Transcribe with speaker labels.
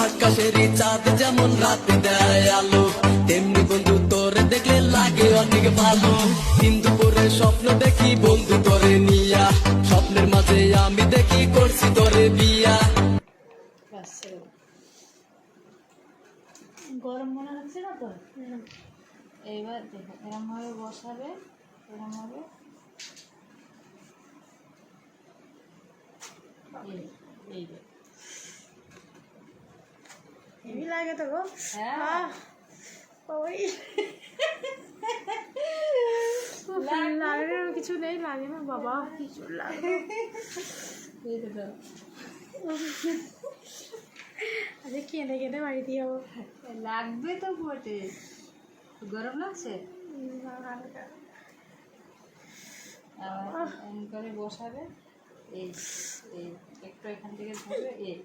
Speaker 1: আকাশেরই চাঁদ যেমন রাতে দেয় আলো, তেমনি বন্ধু তোরে দেখলে লাগে অনেক ভালো। কিন্তু পরে স্বপ্ন দেখি বন্ধু তোরে নিয়া, স্বপ্নের মাঝে আমি দেখি করছি তোরে বিয়া।
Speaker 2: গরম মনে হচ্ছে না তো? এইবার দেখো এরম ভাবে বসাবে, এরম ভাবে
Speaker 3: হেভি লাগে তো গো।
Speaker 2: হ্যাঁ
Speaker 3: ওই লাগানোর কিছু নেই, লাগে না বাবা, কিছু লাগে। আরে কেঁদে কেঁদে বাড়ি দিয়ে যাবো।
Speaker 2: লাগবে তো বটে। গরম লাগছে? আবার এমন করে বসাবে, এই এই একটু এখান থেকে ধরবে, এই